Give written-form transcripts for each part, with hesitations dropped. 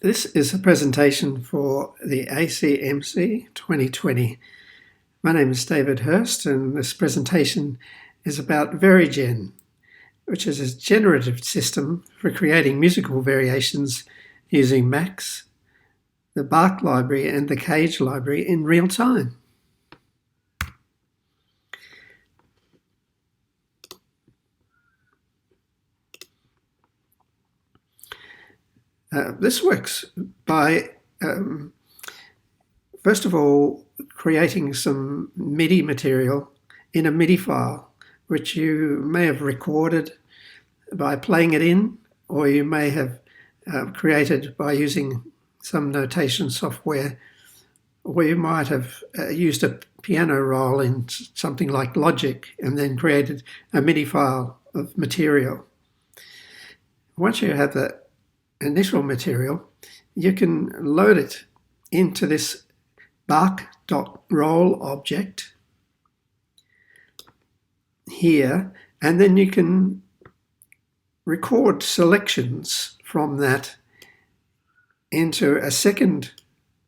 This is a presentation for the ACMC2020. My name is David Hirst, and this presentation is about Vari-Gen, which is a generative system for creating musical variations using Max, the Bach library and the Cage library in real time. This works by, first of all, creating some MIDI material in a MIDI file, which you may have recorded by playing it in, or you may have created by using some notation software, or you might have used a piano roll in something like Logic and then created a MIDI file of material. Once you have that initial material, you can load it into this Bach.roll object here, and then you can record selections from that into a second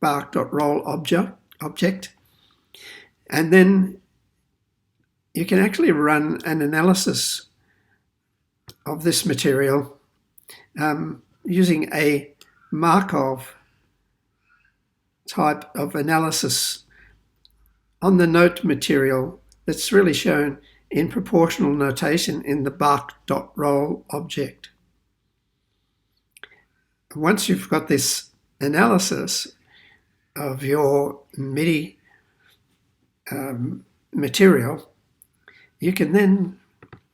Bach.roll object, and then you can actually run an analysis of this material using a Markov type of analysis on the note material that's really shown in proportional notation in the Bach.roll object. Once you've got this analysis of your MIDI material, you can then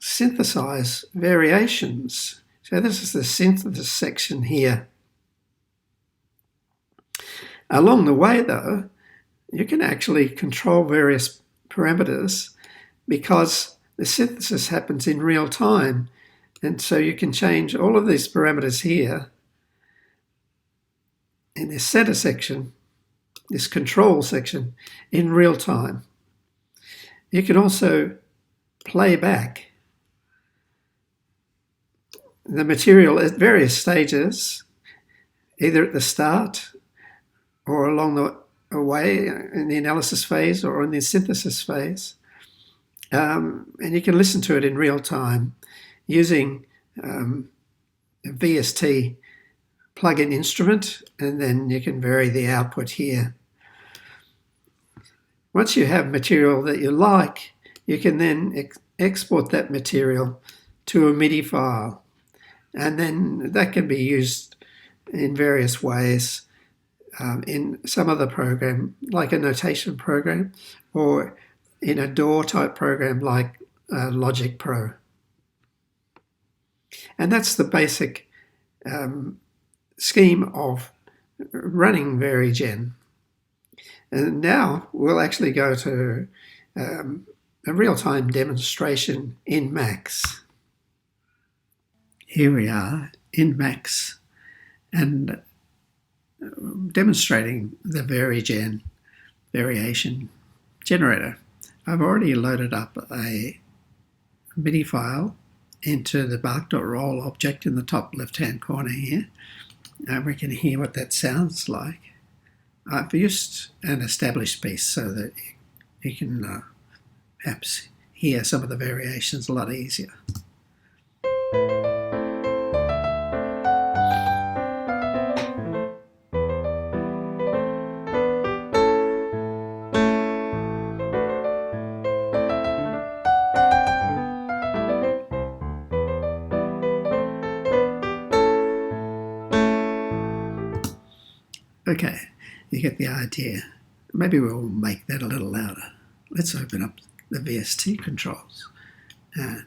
synthesize variations. So this is the synthesis section here. Along the way, though, you can actually control various parameters because the synthesis happens in real time. And so you can change all of these parameters here in this center section, this control section, in real time. You can also play back the material at various stages, either at the start or along the way in the analysis phase or in the synthesis phase. And you can listen to it in real time using a VST plug-in instrument, and then you can vary the output here. Once you have material that you like, you can then export that material to a MIDI file. And then that can be used in various ways in some other program, like a notation program, or in a DAW type program like Logic Pro. And that's the basic scheme of running Vari-Gen. And now we'll actually go to a real-time demonstration in Max. Here we are in Max and demonstrating the Vari-Gen variation generator. I've already loaded up a MIDI file into the Bach.roll object in the top left-hand corner here, and we can hear what that sounds like. I've used an established piece so that you can perhaps hear some of the variations a lot easier. Okay, you get the idea. Maybe we'll make that a little louder. Let's open up the VST controls. And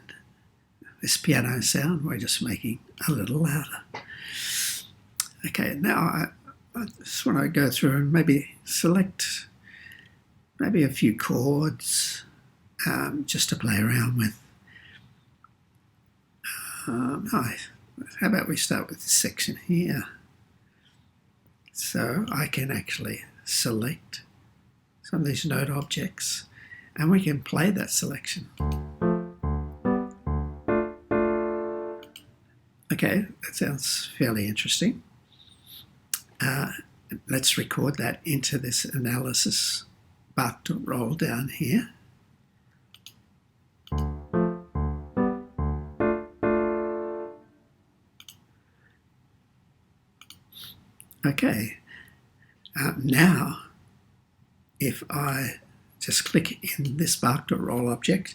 this piano sound, we're just making a little louder. Okay, now I just want to go through and maybe select maybe a few chords just to play around with. How about we start with this section here? So I can actually select some of these note objects and we can play that selection. Okay, that sounds fairly interesting. Let's record that into this analysis Bach.roll down here. Okay, now if I just click in this Bach.roll object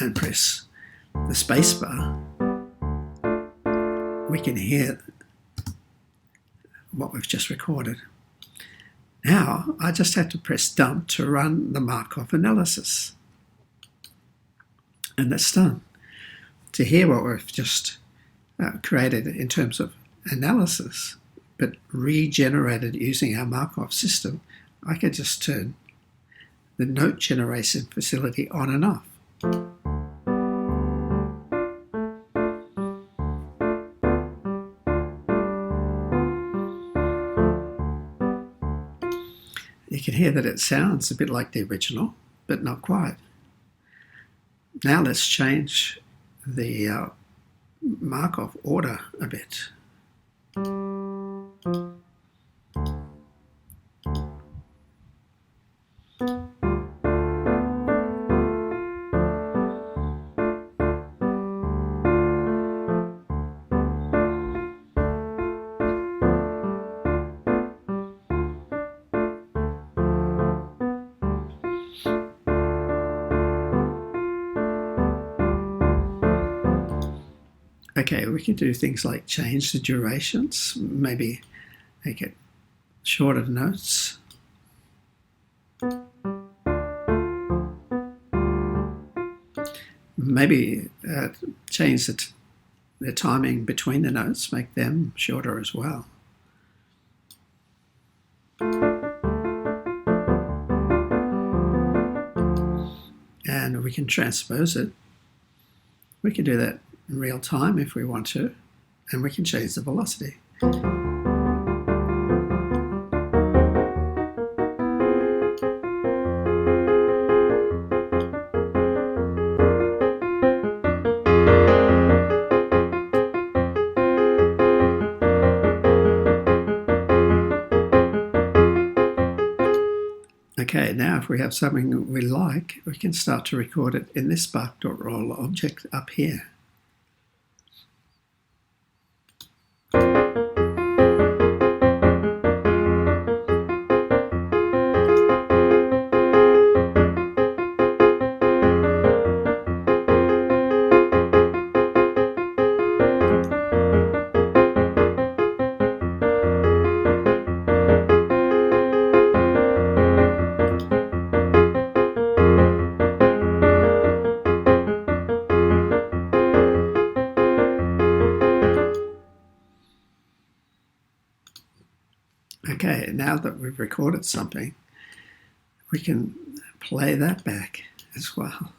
and press the spacebar, we can hear what we've just recorded. Now I just have to press dump to run the Markov analysis. And that's done. To hear what we've just created in terms of analysis, but regenerated using our Markov system, I can just turn the note generation facility on and off. You can hear that it sounds a bit like the original, but not quite. Now let's change the Markov order a bit. Okay, we can do things like change the durations, maybe make it shorter notes. Maybe change the timing between the notes, make them shorter as well. And we can transpose it. We can do that in real time if we want to, and we can change the velocity. Okay, now if we have something that we like, we can start to record it in this Bach.roll object up here. Okay, now that we've recorded something, we can play that back as well.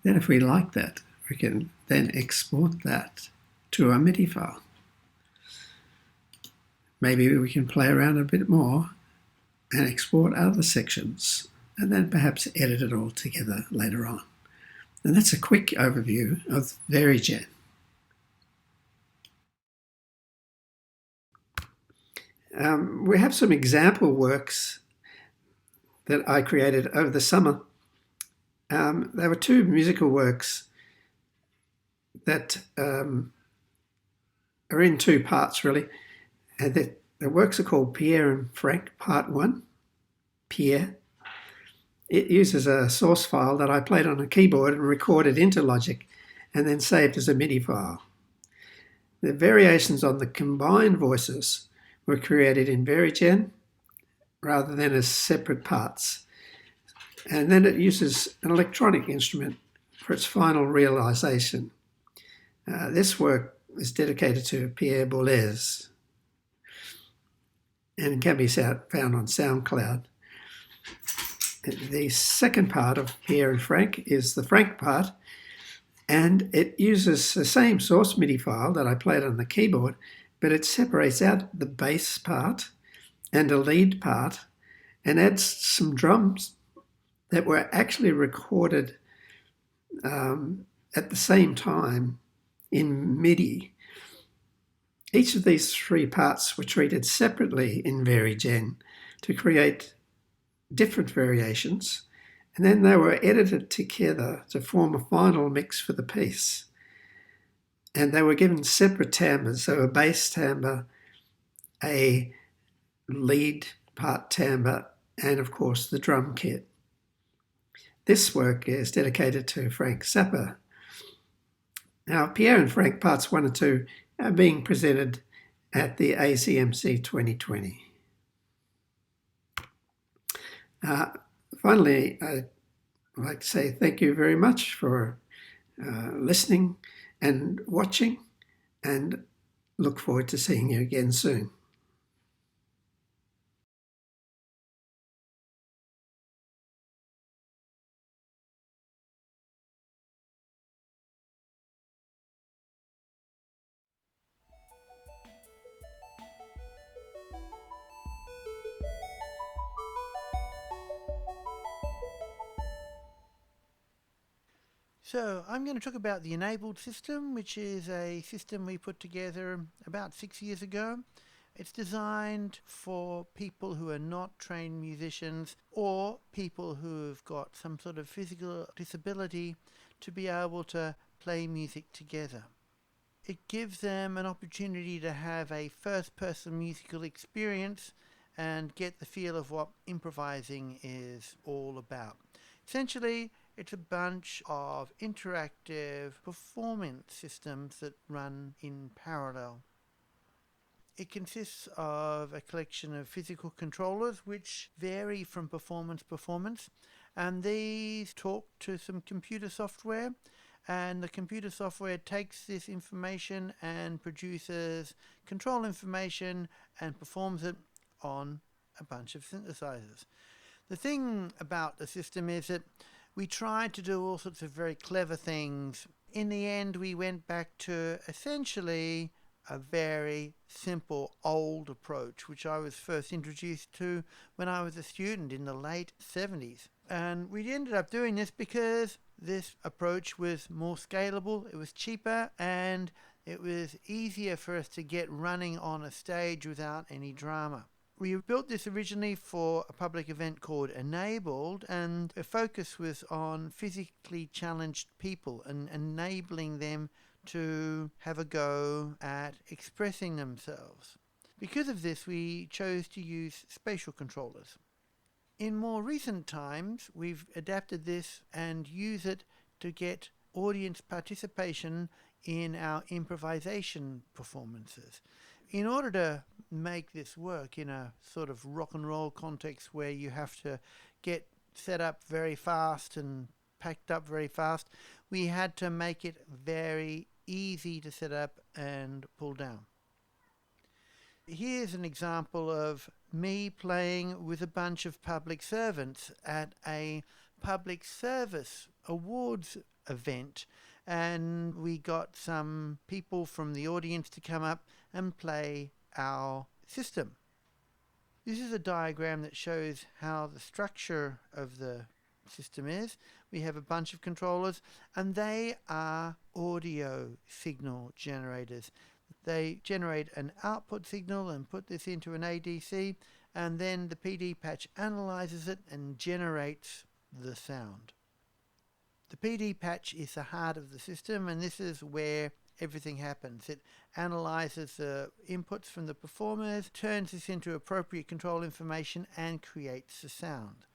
Then if we like that, we can then export that to a MIDI file. Maybe we can play around a bit more and export other sections, and then perhaps edit it all together later on. And that's a quick overview of Vari-Gen. We have some example works that I created over the summer. There were two musical works that are in two parts, really. And the works are called Pierre and Frank, Part 1. Pierre. It uses a source file that I played on a keyboard and recorded into Logic and then saved as a MIDI file. The variations on the combined voices were created in Vari-Gen rather than as separate parts. And then it uses an electronic instrument for its final realization. This work is dedicated to Pierre Boulez and can be found on SoundCloud. The second part of Pierre and Frank is the Frank part, and it uses the same source MIDI file that I played on the keyboard, but it separates out the bass part and a lead part and adds some drums that were actually recorded at the same time in MIDI. Each of these three parts were treated separately in Vari-Gen to create different variations, and then they were edited together to form a final mix for the piece. And they were given separate timbres, so a bass timbre, a lead part timbre, and of course the drum kit. This work is dedicated to Frank Zappa. Now, Pierre and Frank parts 1 and 2 are being presented at the ACMC2020. Finally, I'd like to say thank you very much for listening and watching, and look forward to seeing you again soon. So I'm going to talk about the enabled system, which is a system we put together about 6 years ago. It's designed for people who are not trained musicians or people who've got some sort of physical disability to be able to play music together. It gives them an opportunity to have a first-person musical experience and get the feel of what improvising is all about. Essentially, it's a bunch of interactive performance systems that run in parallel. It consists of a collection of physical controllers which vary from performance to performance, and these talk to some computer software, and the computer software takes this information and produces control information and performs it on a bunch of synthesizers. The thing about the system is that we tried to do all sorts of very clever things. In the end, we went back to essentially a very simple old approach, which I was first introduced to when I was a student in the late 70s. And we ended up doing this because this approach was more scalable, it was cheaper, and it was easier for us to get running on a stage without any drama. We built this originally for a public event called Enabled, and the focus was on physically challenged people and enabling them to have a go at expressing themselves. Because of this, we chose to use spatial controllers. In more recent times, we've adapted this and use it to get audience participation in our improvisation performances. In order to make this work in a sort of rock and roll context where you have to get set up very fast and packed up very fast, we had to make it very easy to set up and pull down. Here's an example of me playing with a bunch of public servants at a public service awards event, and we got some people from the audience to come up and play our system. This is a diagram that shows how the structure of the system is. We have a bunch of controllers, and they are audio signal generators. They generate an output signal and put this into an ADC, and then the PD patch analyzes it and generates the sound. The PD patch is the heart of the system, and this is where everything happens. It analyzes the inputs from the performers, turns this into appropriate control information, and creates the sound.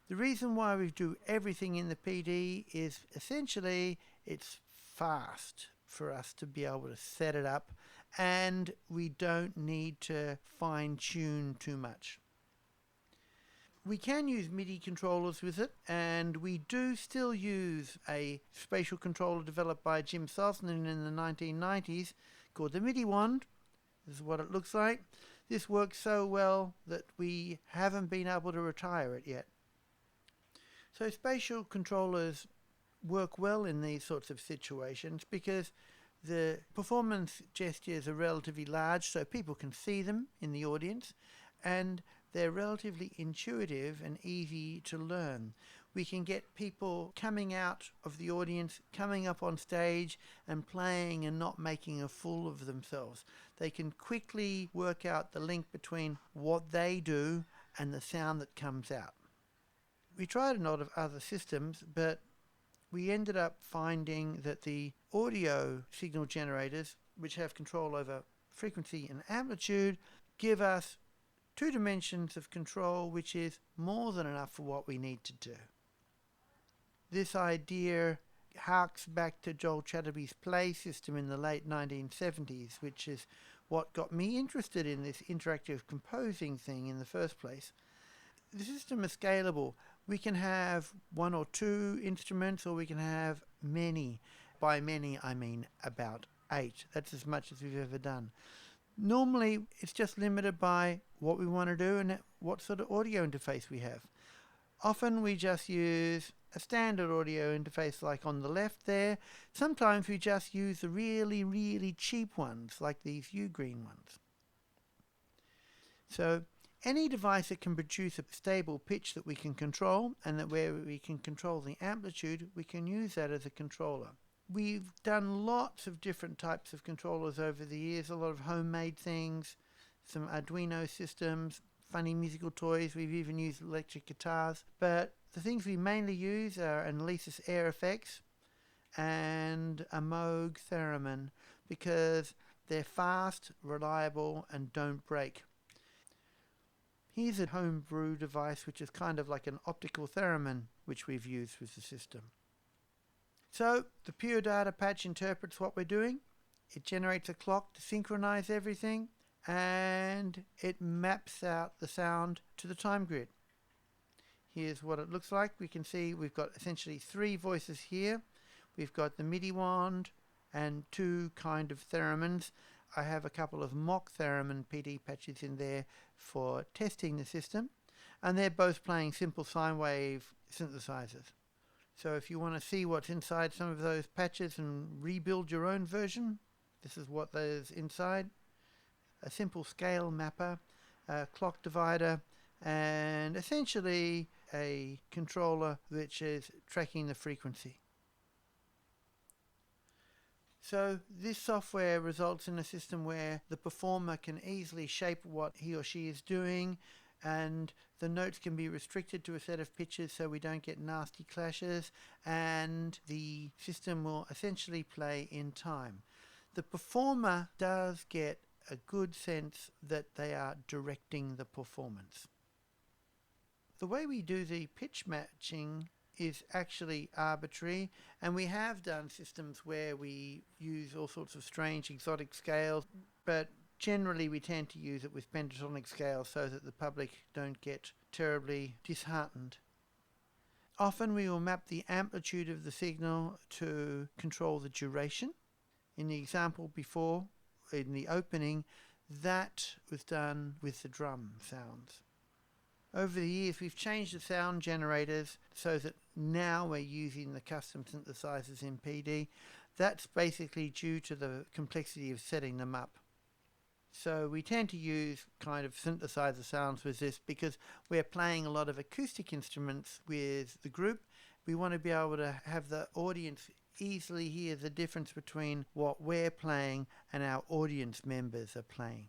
The reason why we do everything in the PD is essentially it's fast for us to be able to set it up, and we don't need to fine-tune too much. We can use MIDI controllers with it, and we do still use a spatial controller developed by Jim Salzman in the 1990s called the MIDI Wand. This is what it looks like. This works so well that we haven't been able to retire it yet. So spatial controllers work well in these sorts of situations because the performance gestures are relatively large, so people can see them in the audience, and they're relatively intuitive and easy to learn. We can get people coming out of the audience, coming up on stage and playing and not making a fool of themselves. They can quickly work out the link between what they do and the sound that comes out. We tried a lot of other systems, but we ended up finding that the audio signal generators, which have control over frequency and amplitude, give us 2 dimensions of control, which is more than enough for what we need to do. This idea harks back to Joel Chatterby's play system in the late 1970s, which is what got me interested in this interactive composing thing in the first place. The system is scalable. We can have 1 or 2 instruments, or we can have many. By many, I mean about 8. That's as much as we've ever done. Normally, it's just limited by what we want to do and what sort of audio interface we have. Often we just use a standard audio interface like on the left there. Sometimes we just use the really, really cheap ones like these U-green ones. So any device that can produce a stable pitch that we can control and that where we can control the amplitude, we can use that as a controller. We've done lots of different types of controllers over the years, a lot of homemade things, some Arduino systems, funny musical toys. We've even used electric guitars. But the things we mainly use are an Alesis Air Effects and a Moog Theremin because they're fast, reliable, and don't break. Here's a homebrew device which is kind of like an optical theremin which we've used with the system. So the pure data patch interprets what we're doing. It generates a clock to synchronize everything, and it maps out the sound to the time grid. Here's what it looks like. We can see we've got essentially 3 voices here. We've got the MIDI wand and 2 kind of theremins. I have a couple of mock theremin PD patches in there for testing the system, and they're both playing simple sine wave synthesizers. So if you want to see what's inside some of those patches and rebuild your own version, this is what there's inside. A simple scale mapper, a clock divider, and essentially a controller which is tracking the frequency. So this software results in a system where the performer can easily shape what he or she is doing, and the notes can be restricted to a set of pitches so we don't get nasty clashes, and the system will essentially play in time. The performer does get a good sense that they are directing the performance. The way we do the pitch matching is actually arbitrary, and we have done systems where we use all sorts of strange exotic scales, but generally we tend to use it with pentatonic scales so that the public don't get terribly disheartened. Often we will map the amplitude of the signal to control the duration. In the example before, in the opening, that was done with the drum sounds. Over the years we've changed the sound generators so that now we're using the custom synthesizers in PD. That's basically due to the complexity of setting them up. So we tend to use kind of synthesizer sounds with this because we're playing a lot of acoustic instruments with the group. We want to be able to have the audience easily hear the difference between what we're playing and our audience members are playing.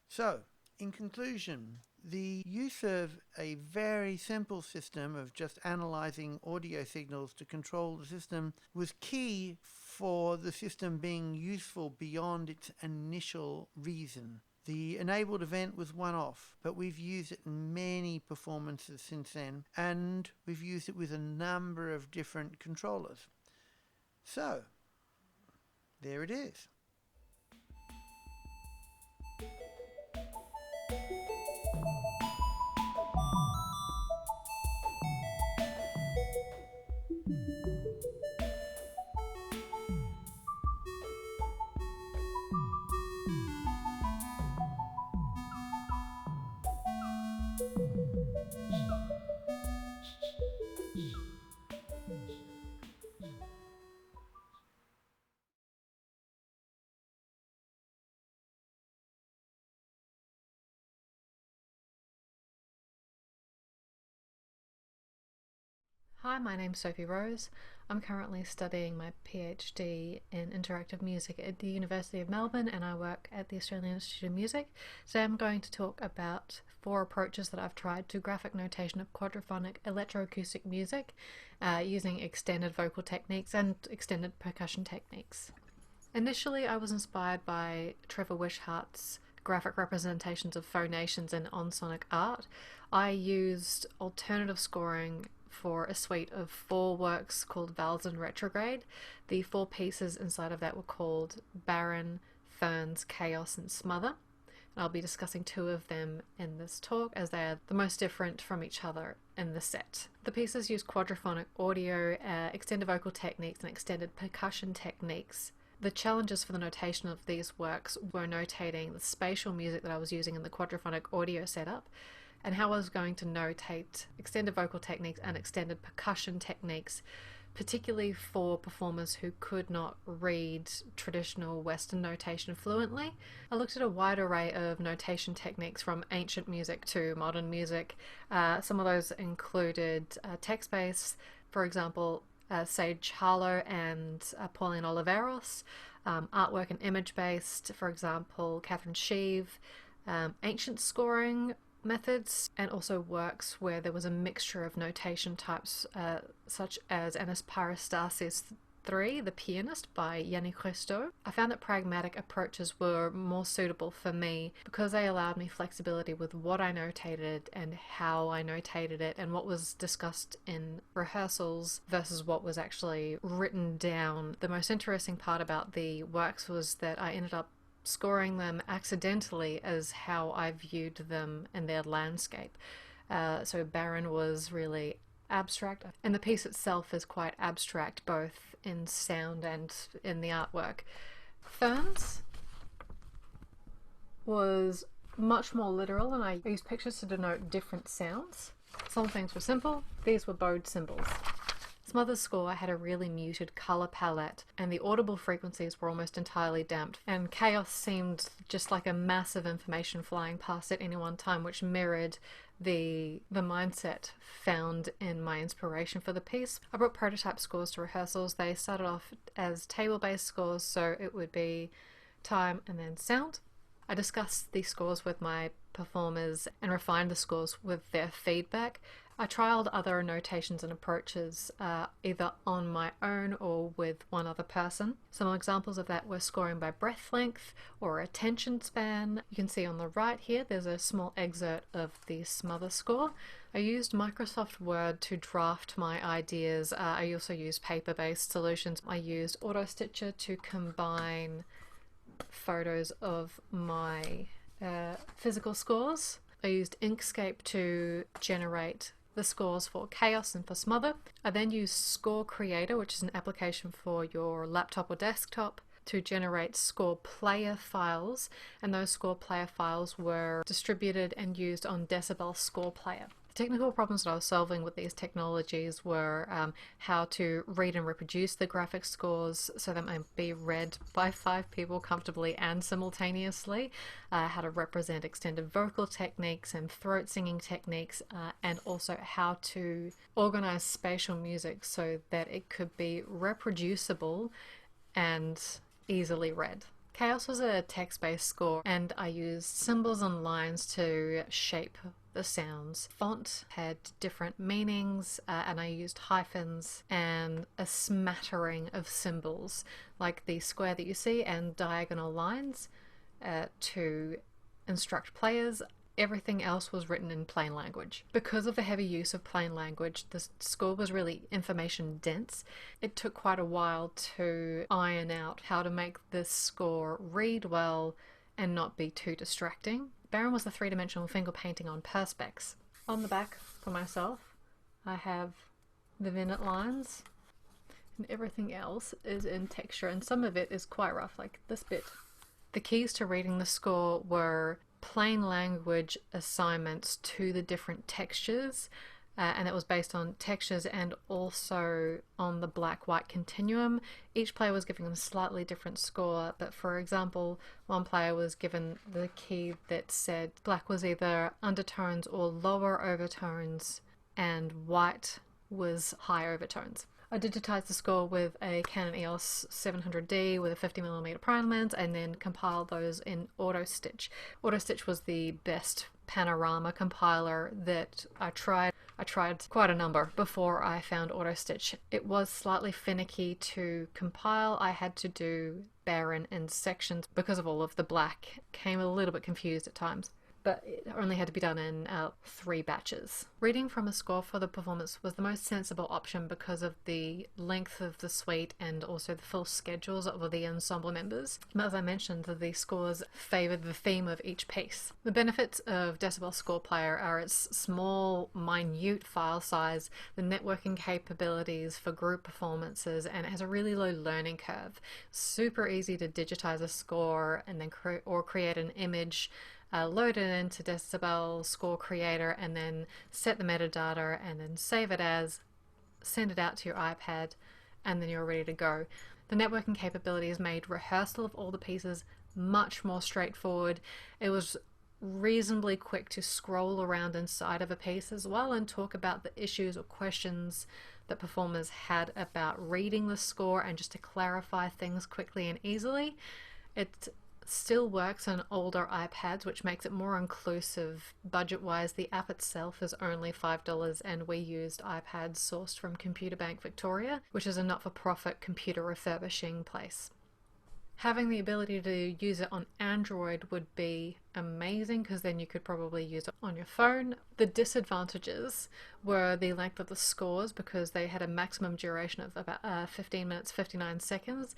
So, in conclusion, the use of a very simple system of just analyzing audio signals to control the system was key for the system being useful beyond its initial reason. The enabled event was one-off, but we've used it in many performances since then, and we've used it with a number of different controllers. So, there it is. Hi, my name's Sophie Rose. I'm currently studying my PhD in interactive music at the University of Melbourne, and I work at the Australian Institute of Music. Today I'm going to talk about 4 approaches that I've tried to graphic notation of quadrophonic electroacoustic music using extended vocal techniques and extended percussion techniques. Initially, I was inspired by Trevor Wishart's graphic representations of phonations in onsonic art. I used alternative scoring for a suite of 4 works called Vals in Retrograde. The 4 pieces inside of that were called Barren, Ferns, Chaos, and Smother. And I'll be discussing 2 of them in this talk as they are the most different from each other in the set. The pieces use quadrophonic audio, extended vocal techniques, and extended percussion techniques. The challenges for the notation of these works were notating the spatial music that I was using in the quadrophonic audio setup, and how I was going to notate extended vocal techniques and extended percussion techniques, particularly for performers who could not read traditional Western notation fluently. I looked at a wide array of notation techniques from ancient music to modern music. Some of those included text-based, for example, Sage Harlow and Pauline Oliveros, artwork and image-based, for example, Catherine Sheave, ancient scoring methods, and also works where there was a mixture of notation types such as Anis Parastasis III, The Pianist by Yannick Hirst. I found that pragmatic approaches were more suitable for me because they allowed me flexibility with what I notated and how I notated it and what was discussed in rehearsals versus what was actually written down. The most interesting part about the works was that I ended up scoring them accidentally as how I viewed them in their landscape. So Barren was really abstract, and the piece itself is quite abstract both in sound and in the artwork. Ferns was much more literal, and I used pictures to denote different sounds. Some things were simple, these were bowed symbols. Smother's score had a really muted colour palette, and the audible frequencies were almost entirely damped, and chaos seemed just like a mass of information flying past at any one time, which mirrored the mindset found in my inspiration for the piece. I brought prototype scores to rehearsals. They started off as table-based scores, so it would be time and then sound. I discussed the scores with my performers and refined the scores with their feedback. I trialed other notations and approaches either on my own or with one other person. Some examples of that were scoring by breath length or attention span. You can see on the right here there's a small excerpt of the Smother score. I used Microsoft Word to draft my ideas. I also used paper-based solutions. I used Auto Stitcher to combine photos of my physical scores. I used Inkscape to generate the scores for Chaos and for Smother. I then used Score Creator, which is an application for your laptop or desktop, to generate score player files, and those score player files were distributed and used on Decibel Score Player. The technical problems that I was solving with these technologies were how to read and reproduce the graphic scores so that they might be read by 5 people comfortably and simultaneously, how to represent extended vocal techniques and throat singing techniques, and also how to organize spatial music so that it could be reproducible and easily read. Chaos was a text-based score, and I used symbols and lines to shape the sounds. Font had different meanings, and I used hyphens and a smattering of symbols like the square that you see and diagonal lines to instruct players. Everything else was written in plain language. Because of the heavy use of plain language, the score was really information dense. It took quite a while to iron out how to make this score read well and not be too distracting. Barren was a 3-dimensional finger painting on Perspex. On the back, for myself, I have the vignette lines, and everything else is in texture, and some of it is quite rough, like this bit. The keys to reading the score were plain language assignments to the different textures, and it was based on textures and also on the black-white continuum. Each player was given a slightly different score, but for example, one player was given the key that said black was either undertones or lower overtones, and white was high overtones. I digitized the score with a Canon EOS 700D with a 50mm prime lens and then compiled those in AutoStitch. AutoStitch was the best panorama compiler that I tried. I tried quite a number before I found AutoStitch. It was slightly finicky to compile. I had to do Baron in sections because of all of the black. Came a little bit confused at times, but it only had to be done in 3 batches. Reading from a score for the performance was the most sensible option because of the length of the suite and also the full schedules of the ensemble members. As I mentioned, the scores favoured the theme of each piece. The benefits of Decibel Score Player are its small, minute file size, the networking capabilities for group performances, and it has a really low learning curve. Super easy to digitize a score and then create an image, load it into Decibel Score Creator, and then set the metadata and then save it as, send it out to your iPad, and then you're ready to go. The networking capabilities made rehearsal of all the pieces much more straightforward. It was reasonably quick to scroll around inside of a piece as well and talk about the issues or questions that performers had about reading the score and just to clarify things quickly and easily. It still works on older iPads, which makes it more inclusive budget-wise. The app itself is only $5, and we used iPads sourced from Computer Bank Victoria, which is a not-for-profit computer refurbishing place. Having the ability to use it on Android would be amazing, because then you could probably use it on your phone. The disadvantages were the length of the scores, because they had a maximum duration of about 15 minutes 59 seconds.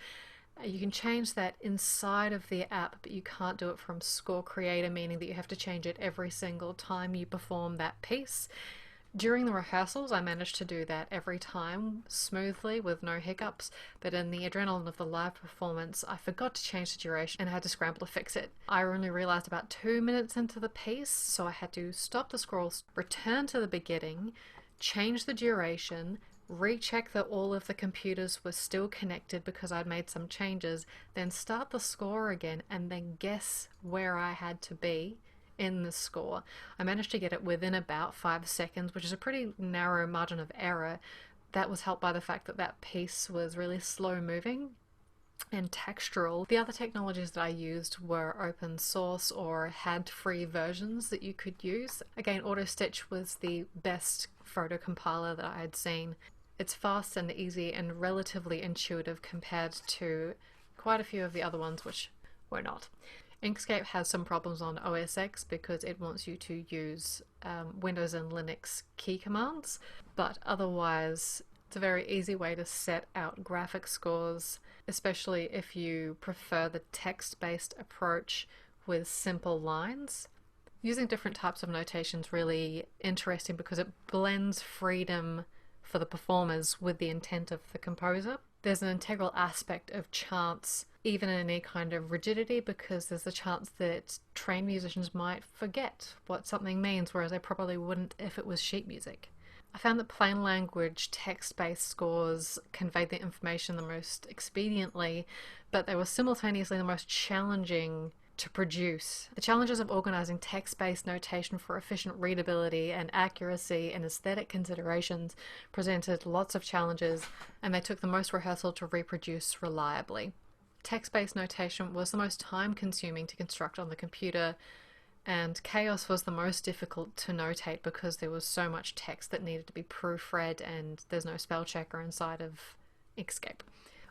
You can change that inside of the app, but you can't do it from Score Creator, meaning that you have to change it every single time you perform that piece. During the rehearsals, I managed to do that every time smoothly with no hiccups, but in the adrenaline of the live performance, I forgot to change the duration and I had to scramble to fix it. I only realized about 2 minutes into the piece, so I had to stop the scroll, return to the beginning, change the duration, recheck that all of the computers were still connected because I'd made some changes, then start the score again and then guess where I had to be in the score. I managed to get it within about 5 seconds, which is a pretty narrow margin of error. That was helped by the fact that that piece was really slow moving and textural. The other technologies that I used were open source or had free versions that you could use. Again, AutoStitch was the best photo compiler that I had seen. It's fast and easy and relatively intuitive compared to quite a few of the other ones, which were not. Inkscape has some problems on OS X because it wants you to use Windows and Linux key commands, but otherwise it's a very easy way to set out graphic scores, especially if you prefer the text-based approach with simple lines. Using different types of notation is really interesting because it blends freedom for the performers with the intent of the composer. There's an integral aspect of chance, even in any kind of rigidity, because there's a chance that trained musicians might forget what something means, whereas they probably wouldn't if it was sheet music. I found that plain language text-based scores conveyed the information the most expediently, but they were simultaneously the most challenging to produce. The challenges of organizing text-based notation for efficient readability and accuracy and aesthetic considerations presented lots of challenges, and they took the most rehearsal to reproduce reliably. Text-based notation was the most time-consuming to construct on the computer, and chaos was the most difficult to notate because there was so much text that needed to be proofread and there's no spell checker inside of Inkscape.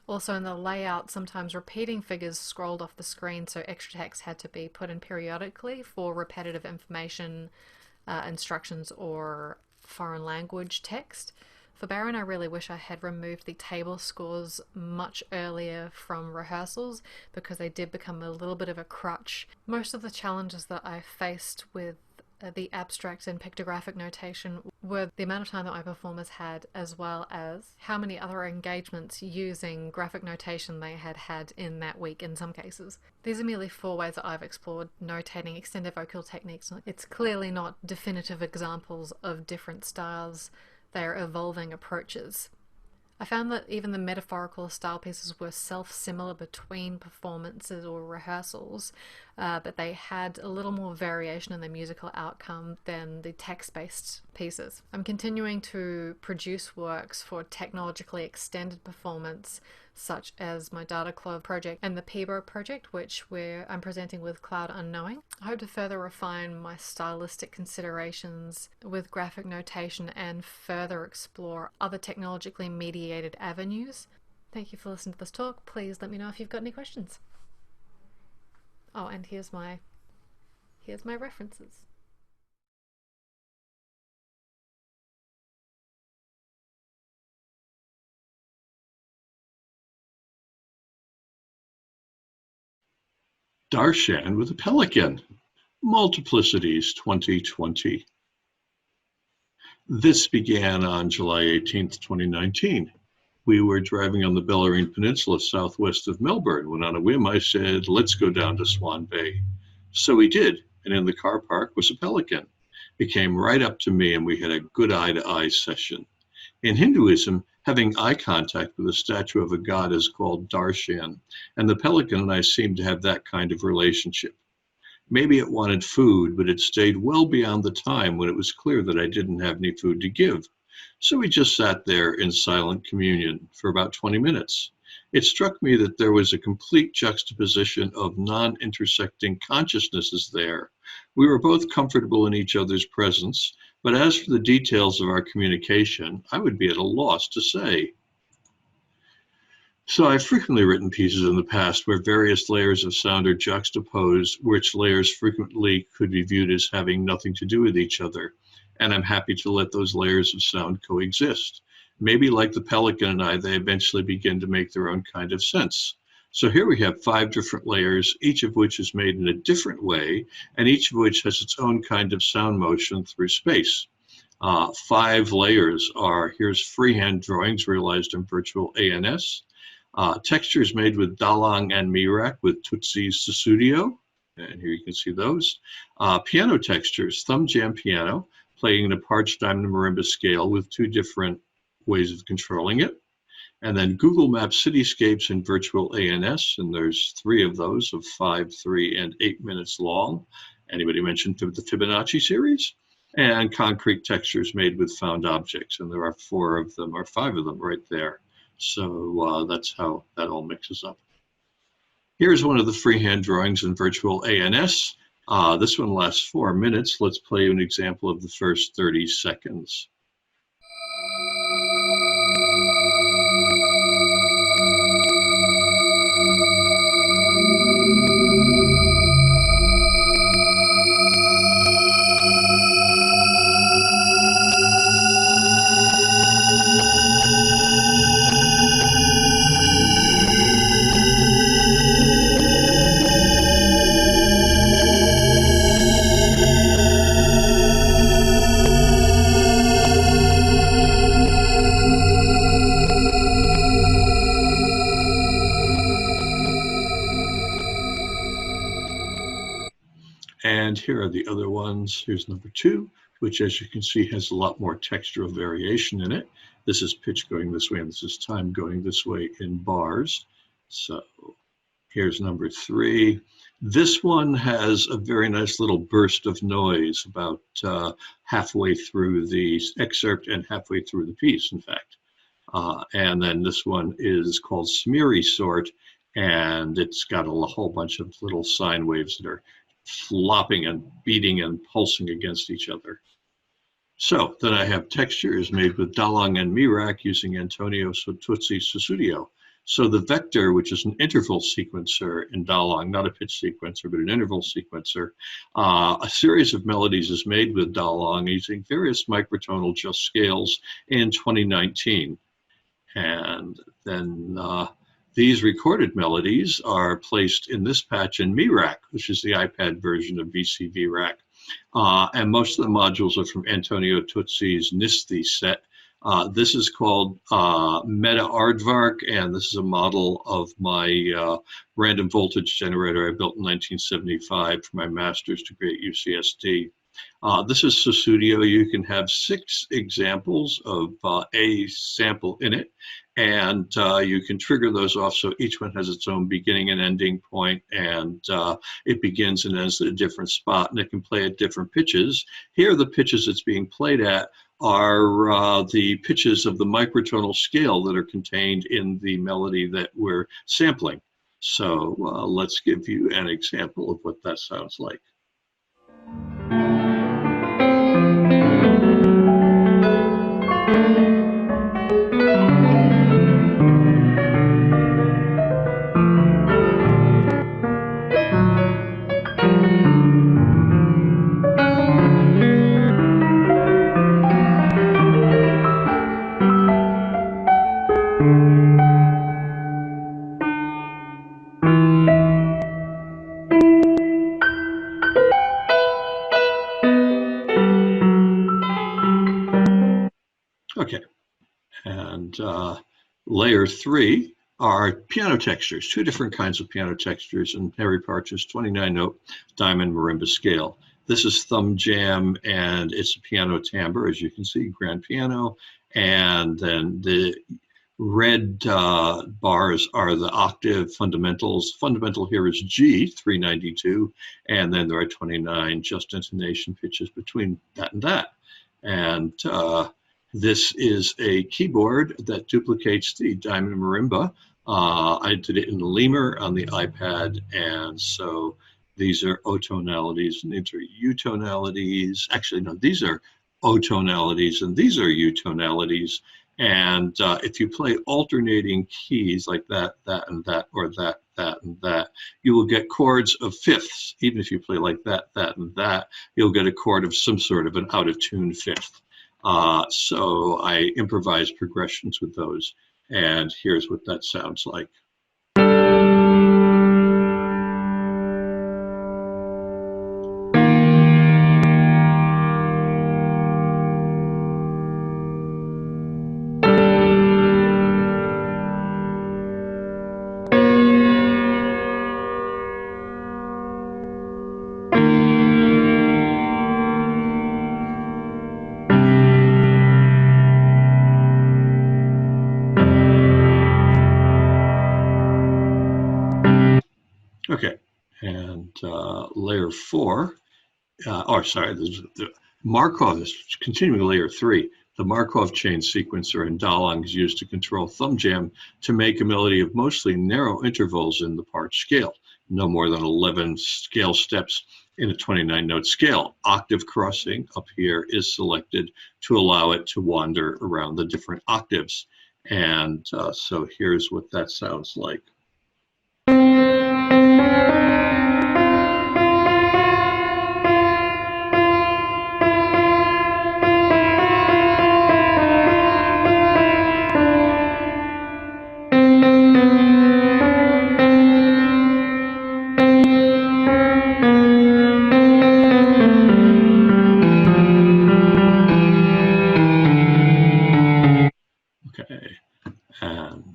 Also in the layout, sometimes repeating figures scrolled off the screen, so extra text had to be put in periodically for repetitive information, instructions, or foreign language text. For Baron, I really wish I had removed the table scores much earlier from rehearsals because they did become a little bit of a crutch. Most of the challenges that I faced with the abstract and pictographic notation were the amount of time that my performers had, as well as how many other engagements using graphic notation they had had in that week in some cases. These are merely 4 ways that I've explored notating extended vocal techniques. It's clearly not definitive examples of different styles. They are evolving approaches. I found that even the metaphorical style pieces were self-similar between performances or rehearsals, but they had a little more variation in the musical outcome than the text-based pieces. I'm continuing to produce works for technologically extended performance, such as my Data Clove project and the Peebo project, I'm presenting with Cloud Unknowing. I hope to further refine my stylistic considerations with graphic notation and further explore other technologically mediated avenues. Thank you for listening to this talk. Please let me know if you've got any questions. Oh, and here's my references. Darshan with a Pelican, Multiplicities 2020. This began on July 18th, 2019. We were driving on the Bellarine Peninsula southwest of Melbourne when on a whim I said, let's go down to Swan Bay. So we did, and in the car park was a pelican. It came right up to me and we had a good eye-to-eye session. In Hinduism, having eye contact with a statue of a god is called Darshan, and the pelican and I seemed to have that kind of relationship. Maybe it wanted food, but it stayed well beyond the time when it was clear that I didn't have any food to give. So we just sat there in silent communion for about 20 minutes. It struck me that there was a complete juxtaposition of non-intersecting consciousnesses there. We were both comfortable in each other's presence, but as for the details of our communication, I would be at a loss to say. So I've frequently written pieces in the past where various layers of sound are juxtaposed, which layers frequently could be viewed as having nothing to do with each other. And I'm happy to let those layers of sound coexist. Maybe like the pelican and I, they eventually begin to make their own kind of sense. So here we have 5 different layers, each of which is made in a different way, and each of which has its own kind of sound motion through space. 5 layers are, here's freehand drawings realized in virtual ANS, textures made with Dalang and Mirak with Tootsie's Sussudio, and here you can see those. Piano textures, thumb jam piano, playing in a parched diamond marimba scale with 2 different ways of controlling it. And then Google Maps cityscapes in virtual ANS, and there's 3 of those of 5, 3, and 8 minutes long. Anybody mentioned the Fibonacci series? And concrete textures made with found objects, and there are 4 of them, or 5 of them right there. So that's how that all mixes up. Here's one of the freehand drawings in virtual ANS. This one lasts 4 minutes. Let's play an example of the first 30 seconds. And here are the other ones. Here's number 2, which as you can see has a lot more textural variation in it. This is pitch going this way and this is time going this way in bars. So here's number 3. This one has a very nice little burst of noise about halfway through the excerpt and halfway through the piece, in fact. And then this one is called Smeary Sort, and it's got a whole bunch of little sine waves that are flopping and beating and pulsing against each other. So then I have textures made with Dalang and Mirak using Antonio Sotutsi's Sussudio. So the vector, which is an interval sequencer in Dalang, not a pitch sequencer, but an interval sequencer, a series of melodies is made with Dalang using various microtonal just scales in 2019. And then these recorded melodies are placed in this patch in Mirak, which is the iPad version of VCV Rack. And most of the modules are from Antonio Tootsie's Nisthi set. This is called Meta Aardvark, and this is a model of my random voltage generator I built in 1975 for my master's degree at UCSD. This is Sussudio. You can have 6 examples of a sample in it, and you can trigger those off so each one has its own beginning and ending point, and it begins and ends at a different spot, and it can play at different pitches. Here, the pitches it's being played at are the pitches of the microtonal scale that are contained in the melody that we're sampling. So let's give you an example of what that sounds like. Okay, and layer 3 are piano textures, 2 different kinds of piano textures in Harry Partridge's 29-note diamond marimba scale. This is thumb jam, and it's a piano timbre, as you can see, grand piano, and then the red bars are the octave fundamentals. Fundamental here is G, 392, and then there are 29 just intonation pitches between that and that. And this is a keyboard that duplicates the diamond marimba. I did it in Lemur on the iPad, and so these are O tonalities and these are U tonalities. Actually, no, these are O tonalities and these are U tonalities. And if you play alternating keys like that, that, and that, or that, that, and that, you will get chords of fifths. Even if you play like that, that, and that, you'll get a chord of some sort of an out-of-tune fifth. So I improvise progressions with those, and here's what that sounds like. Okay, and layer 4, the Markov is continuing layer 3. The Markov chain sequencer in Dalang is used to control thumb jam to make a melody of mostly narrow intervals in the part scale, no more than 11 scale steps in a 29-note scale. Octave crossing up here is selected to allow it to wander around the different octaves. And so here's what that sounds like. Okay, and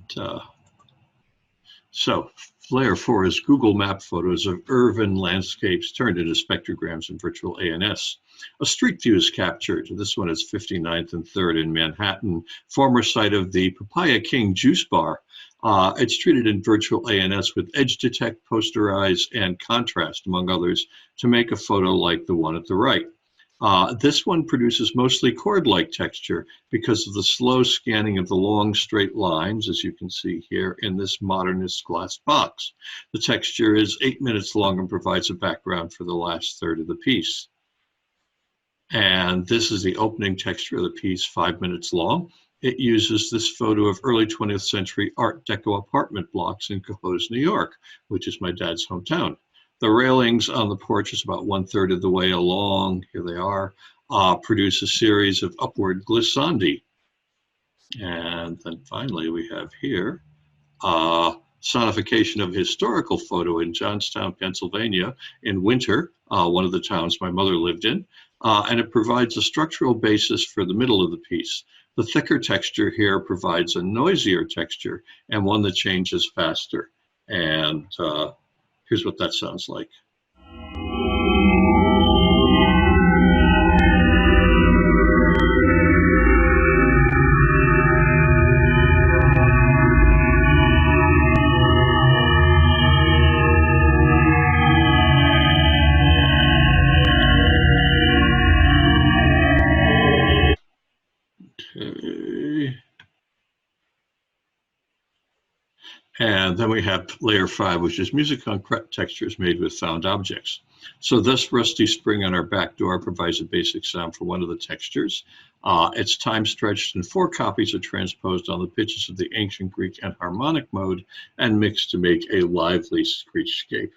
so layer 4 is Google Map photos of urban landscapes turned into spectrograms in virtual ANS. A street view is captured. This one is 59th and 3rd in Manhattan, former site of the Papaya King juice bar. It's treated in virtual ANS with edge detect, posterize, and contrast, among others, to make a photo like the one at the right. This one produces mostly chord-like texture because of the slow scanning of the long straight lines, as you can see here in this modernist glass box. The texture is 8 minutes long and provides a background for the last third of the piece. And this is the opening texture of the piece, 5 minutes long. It uses this photo of early 20th century Art Deco apartment blocks in Cohoes, New York, which is my dad's hometown. The railings on the porch is about 1/3 of the way along. Here they are. Produce a series of upward glissandi. And then finally we have here sonification of a historical photo in Johnstown, Pennsylvania in winter, one of the towns my mother lived in. And it provides a structural basis for the middle of the piece. The thicker texture here provides a noisier texture and one that changes faster. And here's what that sounds like. And then we have layer 5, which is music on textures made with found objects. So this rusty spring on our back door provides a basic sound for one of the textures. It's time stretched and 4 copies are transposed on the pitches of the ancient Greek and harmonic mode and mixed to make a lively screechscape.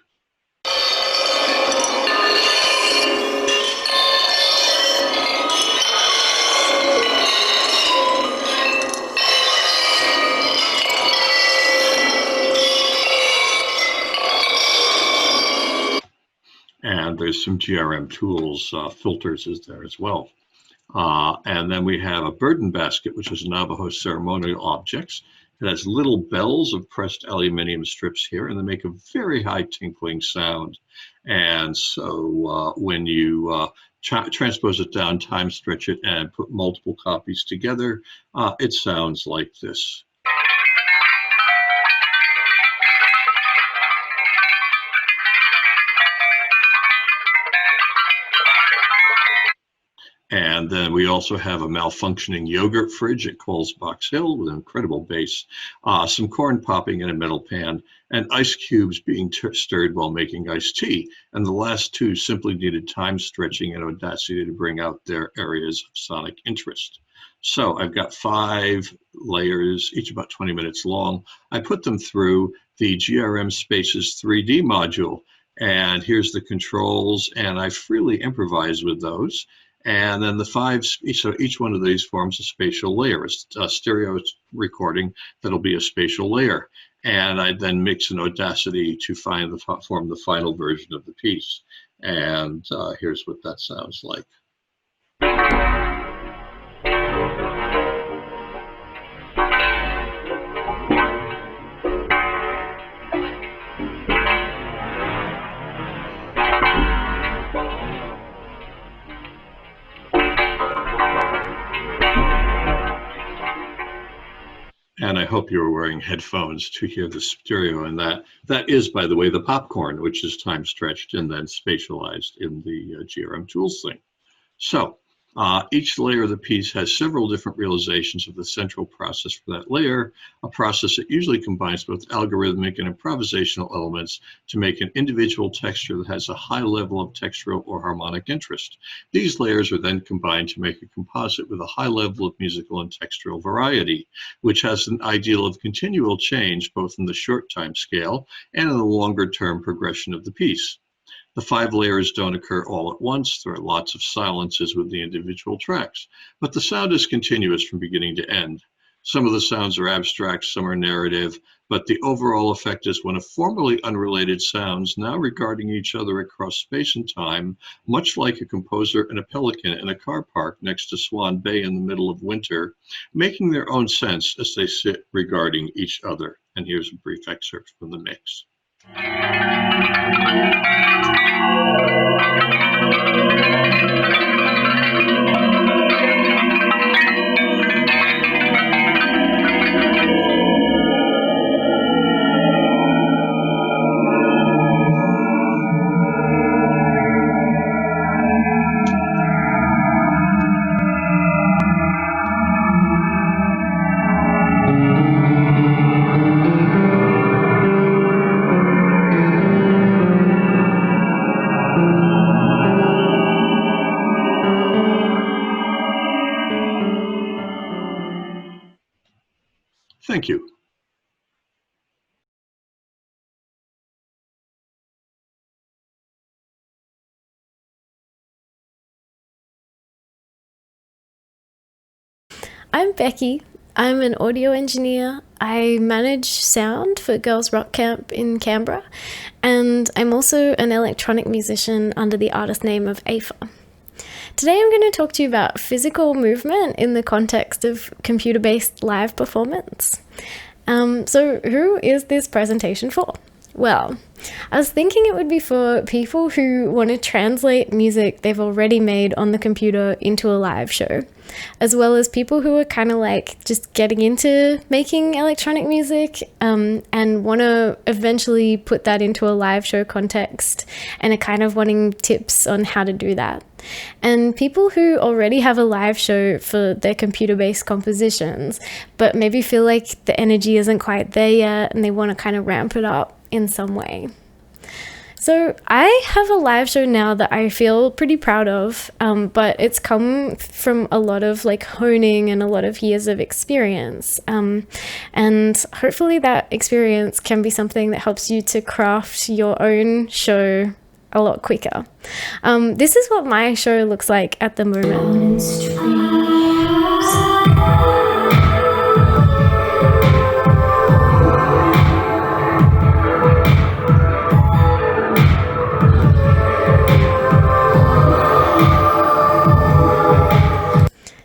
And there's some GRM tools, filters is there as well. And then we have a burden basket, which is Navajo ceremonial objects. It has little bells of pressed aluminum strips here, and they make a very high tinkling sound. And so when you transpose it down, time stretch it, and put multiple copies together, it sounds like this. And then we also have a malfunctioning yogurt fridge at Coles Box Hill with an incredible bass, some corn popping in a metal pan, and ice cubes being stirred while making iced tea. And the last 2 simply needed time stretching and audacity to bring out their areas of sonic interest. So I've got 5 layers, each about 20 minutes long. I put them through the GRM Spaces 3D module. And here's the controls, and I freely improvise with those. And then the 5, so each one of these forms a spatial layer, a stereo recording that'll be a spatial layer. And I then mix an audacity to form the final version of the piece. And here's what that sounds like. And I hope you were wearing headphones to hear the stereo. And that is, by the way, the popcorn, which is time stretched and then spatialized in the GRM tools thing. So each layer of the piece has several different realizations of the central process for that layer, a process that usually combines both algorithmic and improvisational elements to make an individual texture that has a high level of textural or harmonic interest. These layers are then combined to make a composite with a high level of musical and textural variety, which has an ideal of continual change both in the short time scale and in the longer term progression of the piece. The 5 layers don't occur all at once. There are lots of silences with the individual tracks, but the sound is continuous from beginning to end. Some of the sounds are abstract, some are narrative, but the overall effect is one of formerly unrelated sounds now regarding each other across space and time, much like a composer and a pelican in a car park next to Swan Bay in the middle of winter, making their own sense as they sit regarding each other. And here's a brief excerpt from the mix. Thank you. I'm Becki. I'm an audio engineer. I manage sound for Girls Rock Camp in Canberra, and I'm also an electronic musician under the artist name of Afa. Today I'm going to talk to you about physical movement in the context of computer-based live performance. So who is this presentation for? Well, I was thinking it would be for people who want to translate music they've already made on the computer into a live show, as well as people who are kind of like just getting into making electronic music and want to eventually put that into a live show context and are kind of wanting tips on how to do that. And people who already have a live show for their computer-based compositions, but maybe feel like the energy isn't quite there yet and they want to kind of ramp it up in some way. So I have a live show now that I feel pretty proud of, but it's come from a lot of like honing and a lot of years of experience. And hopefully that experience can be something that helps you to craft your own show a lot quicker. This is what my show looks like at the moment.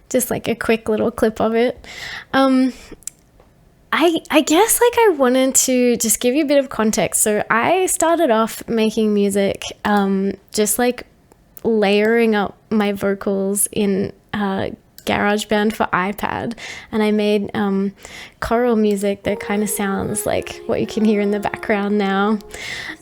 Just like a quick little clip of it. I guess like I wanted to just give you a bit of context. So I started off making music, just like layering up my vocals in GarageBand for iPad, and I made choral music that kind of sounds like what you can hear in the background now,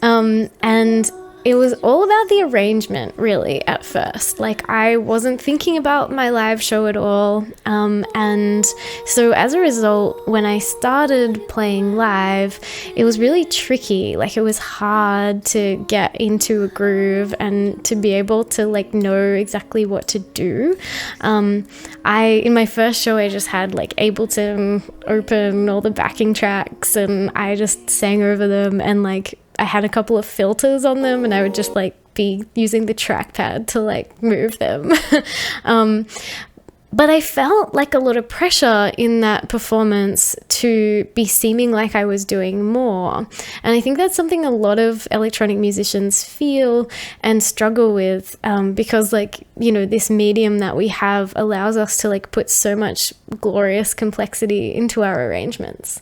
and it was all about the arrangement really at first. Like I wasn't thinking about my live show at all, and so as a result, when I started playing live, it was really tricky. Like it was hard to get into a groove and to be able to like know exactly what to do. In my first show, I just had like Ableton open all the backing tracks and I just sang over them, and like I had a couple of filters on them and I would just like be using the trackpad to like move them. But I felt like a lot of pressure in that performance to be seeming like I was doing more. And I think that's something a lot of electronic musicians feel and struggle with, because like, you know, this medium that we have allows us to like put so much glorious complexity into our arrangements.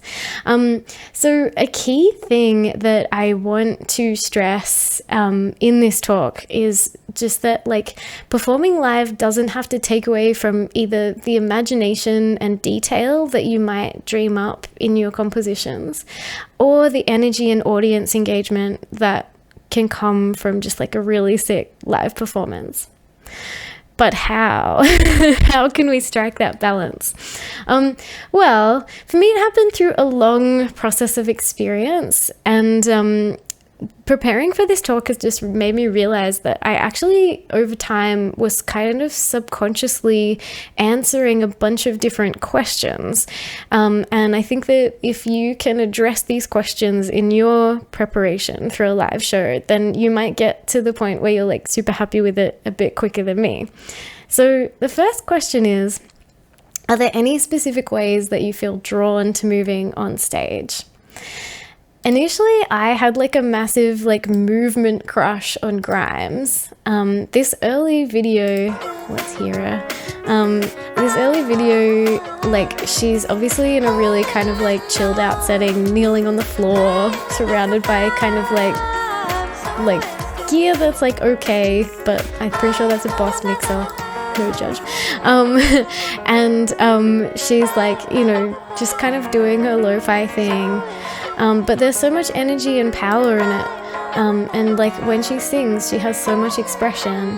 So a key thing that I want to stress in this talk is just that like performing live doesn't have to take away from either the imagination and detail that you might dream up in your compositions, or the energy and audience engagement that can come from just like a really sick live performance. But how? How can we strike that balance? Well, for me, it happened through a long process of experience, and preparing for this talk has just made me realize that I actually, over time, was kind of subconsciously answering a bunch of different questions. And I think that if you can address these questions in your preparation for a live show, then you might get to the point where you're like super happy with it a bit quicker than me. So the first question is, are there any specific ways that you feel drawn to moving on stage? Initially, I had like a massive like movement crush on Grimes. This early video, let's hear her. This early video, like she's obviously in a really kind of like chilled out setting, kneeling on the floor, surrounded by kind of like gear that's like okay, but I'm pretty sure that's a Boss mixer. No judge. And she's like, you know, just kind of doing her lo-fi thing. But there's so much energy and power in it. And like when she sings, she has so much expression.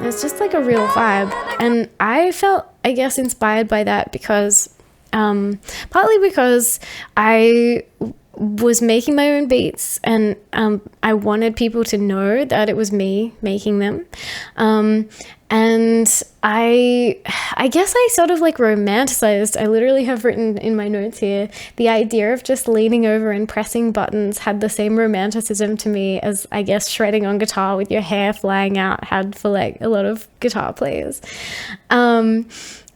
It's just like a real vibe. And I felt, I guess, inspired by that because, partly because I was making my own beats, and I wanted people to know that it was me making them. And I guess I sort of like romanticized, I literally have written in my notes here, the idea of just leaning over and pressing buttons had the same romanticism to me as I guess shredding on guitar with your hair flying out had for like a lot of guitar players.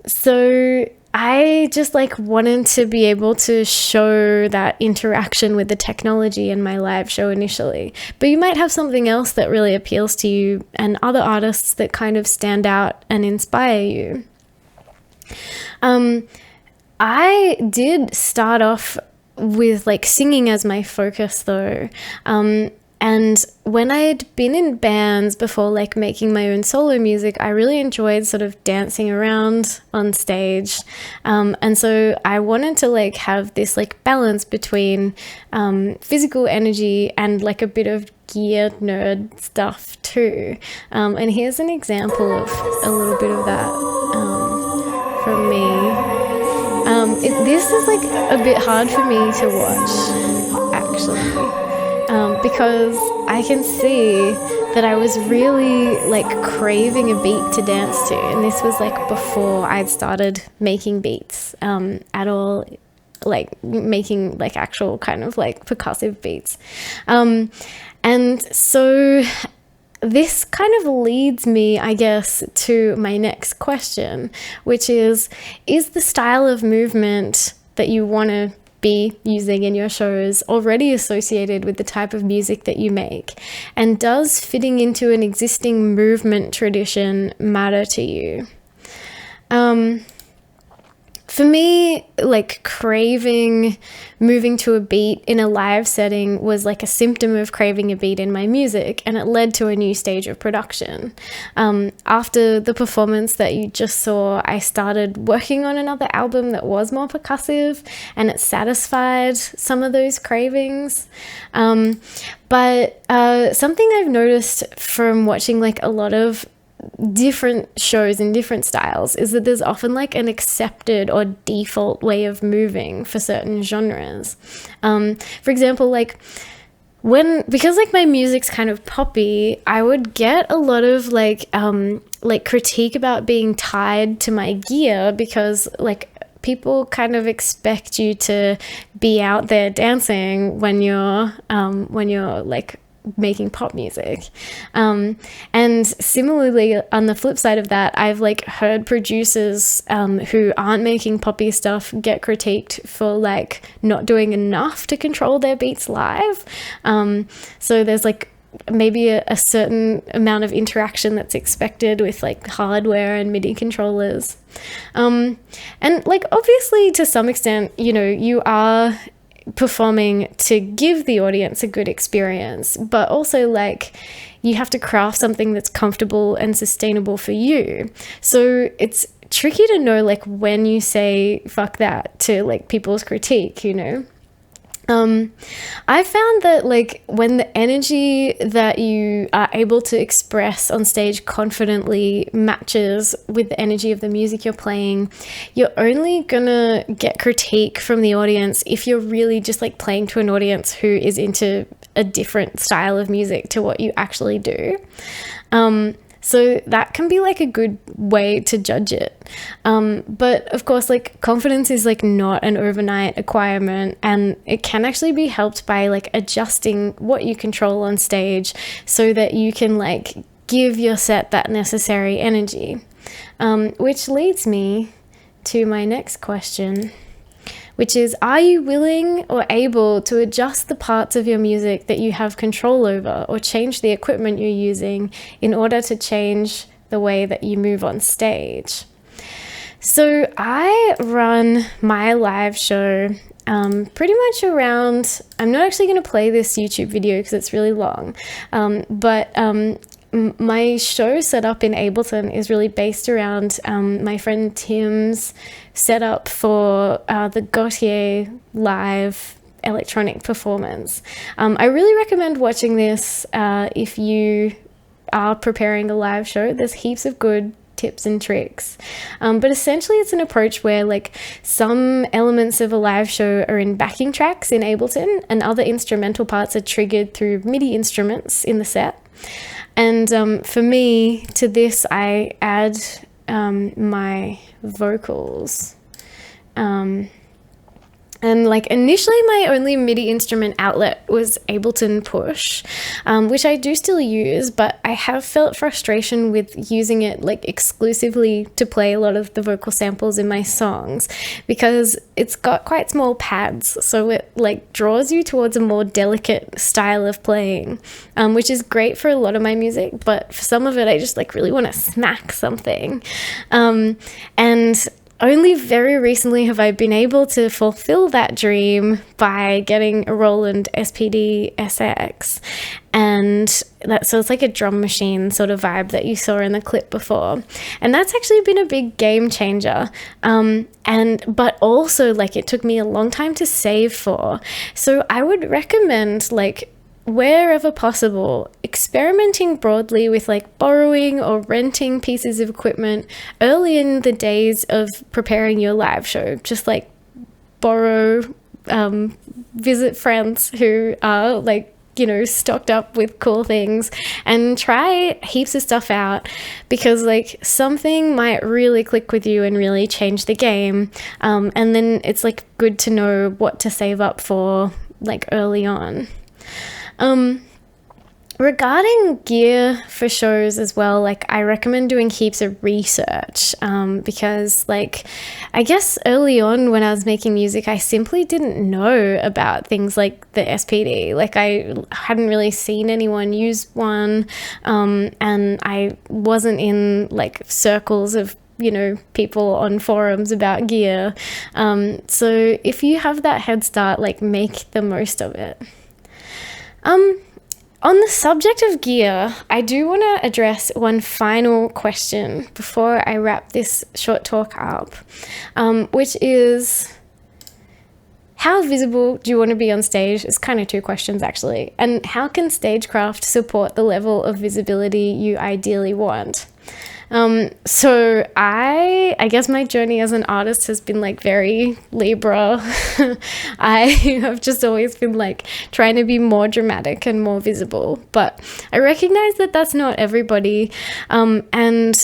So I just like wanted to be able to show that interaction with the technology in my live show initially. But you might have something else that really appeals to you and other artists that kind of stand out and inspire you. I did start off with like singing as my focus though. And when I'd been in bands before, like making my own solo music, I really enjoyed sort of dancing around on stage. And so I wanted to like have this like balance between physical energy and like a bit of gear nerd stuff too. And here's an example of a little bit of that from me. This is like a bit hard for me to watch, actually. Because I can see that I was really like craving a beat to dance to, and this was like before I'd started making beats at all, like making like actual kind of like percussive beats. And so this kind of leads me, I guess, to my next question, which is the style of movement that you want to be using in your shows already associated with the type of music that you make? And does fitting into an existing movement tradition matter to you? For me, like craving moving to a beat in a live setting was like a symptom of craving a beat in my music, and it led to a new stage of production. After the performance that you just saw, I started working on another album that was more percussive, and it satisfied some of those cravings. But something I've noticed from watching like a lot of different shows in different styles is that there's often like an accepted or default way of moving for certain genres. For example, like because like my music's kind of poppy, I would get a lot of like critique about being tied to my gear, because like people kind of expect you to be out there dancing when you're like making pop music. And similarly, on the flip side of that, I've like heard producers who aren't making poppy stuff get critiqued for like not doing enough to control their beats live. So there's like maybe a certain amount of interaction that's expected with like hardware and MIDI controllers. And like obviously to some extent, you know, you are performing to give the audience a good experience, but also like you have to craft something that's comfortable and sustainable for you. So it's tricky to know like when you say fuck that to like people's critique, you know. I found that like when the energy that you are able to express on stage confidently matches with the energy of the music you're playing, you're only gonna get critique from the audience if you're really just like playing to an audience who is into a different style of music to what you actually do. So that can be like a good way to judge it. But of course, like confidence is like not an overnight acquirement, and it can actually be helped by like adjusting what you control on stage so that you can like give your set that necessary energy. Which leads me to my next question, which is, are you willing or able to adjust the parts of your music that you have control over, or change the equipment you're using in order to change the way that you move on stage? So I run my live show pretty much around, I'm not actually going to play this YouTube video because it's really long, but my show setup in Ableton is really based around my friend Tim's setup for the Gautier live electronic performance. I really recommend watching this if you are preparing a live show. There's heaps of good tips and tricks. But essentially it's an approach where like some elements of a live show are in backing tracks in Ableton, and other instrumental parts are triggered through MIDI instruments in the set. And for me, to this, I add my vocals. And like initially my only MIDI instrument outlet was Ableton Push, which I do still use, but I have felt frustration with using it like exclusively to play a lot of the vocal samples in my songs, because it's got quite small pads, so it like draws you towards a more delicate style of playing, which is great for a lot of my music, but for some of it I just like really want to smack something. And only very recently have I been able to fulfill that dream by getting a Roland SPD SX. And so it's like a drum machine sort of vibe that you saw in the clip before. And that's actually been a big game changer. But also, like, it took me a long time to save for. So I would recommend, like, wherever possible, experimenting broadly with like borrowing or renting pieces of equipment early in the days of preparing your live show. Just like borrow, visit friends who are like, you know, stocked up with cool things, and try heaps of stuff out, because like something might really click with you and really change the game. And then it's like good to know what to save up for like early on. Regarding gear for shows as well, like I recommend doing heaps of research, because like I guess early on when I was making music, I simply didn't know about things like the SPD. Like I hadn't really seen anyone use one, and I wasn't in like circles of, you know, people on forums about gear. So if you have that head start, like make the most of it. On the subject of gear, I do want to address one final question before I wrap this short talk up, which is, how visible do you want to be on stage? It's kind of two questions actually. And how can stagecraft support the level of visibility you ideally want? So I guess my journey as an artist has been like very Libra. I have just always been like trying to be more dramatic and more visible, but I recognize that that's not everybody. And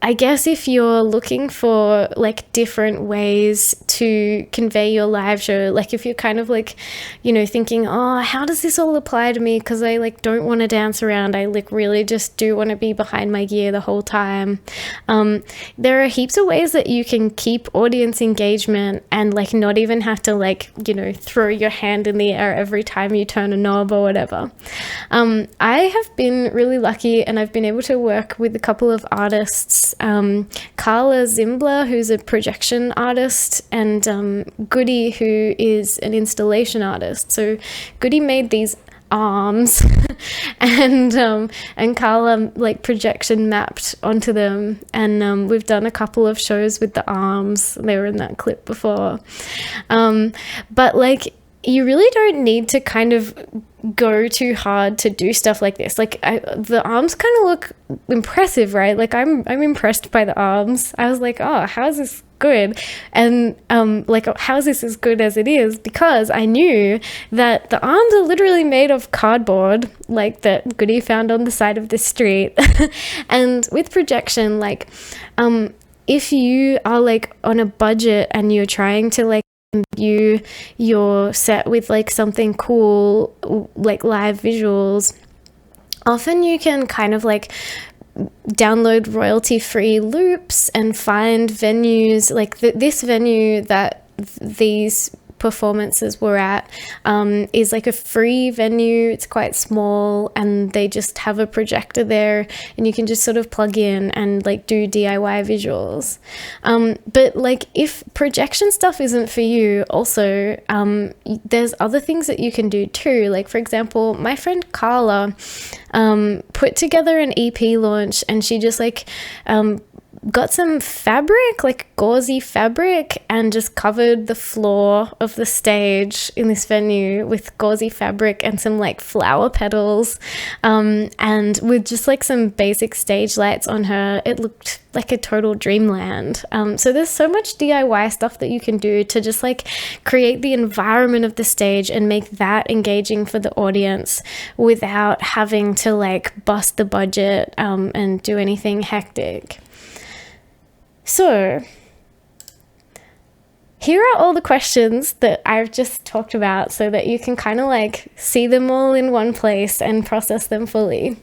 I guess if you're looking for like different ways to convey your live show, like if you're kind of like, you know, thinking, oh, how does this all apply to me? Because I like don't want to dance around. I like really just do want to be behind my gear the whole time. There are heaps of ways that you can keep audience engagement and like not even have to like, you know, throw your hand in the air every time you turn a knob or whatever. I have been really lucky, and I've been able to work with a couple of artists, Carla Zimbler, who's a projection artist, and Goody, who is an installation artist. So Goody made these arms and Carla like projection mapped onto them, and we've done a couple of shows with the arms. They were in that clip before. But like, you really don't need to kind of go too hard to do stuff like this. Like the arms kind of look impressive, right? Like I'm impressed by the arms. I was like, oh, how is this good? And like, how is this as good as it is? Because I knew that the arms are literally made of cardboard, like that Goody found on the side of the street. And with projection, like if you are like on a budget and you're trying to like your set with like something cool, like live visuals, often you can kind of like download royalty-free loops and find venues like this venue that these performances were at is like a free venue. It's quite small, and they just have a projector there, and you can just sort of plug in and like do DIY visuals. But like if projection stuff isn't for you, also there's other things that you can do too. Like for example, my friend Carla put together an EP launch, and she just like got some fabric, like gauzy fabric, and just covered the floor of the stage in this venue with gauzy fabric and some like flower petals, and with just like some basic stage lights on her. It looked like a total dreamland. So there's so much DIY stuff that you can do to just like create the environment of the stage and make that engaging for the audience without having to like bust the budget and do anything hectic. So here are all the questions that I've just talked about, so that you can kind of like see them all in one place and process them fully.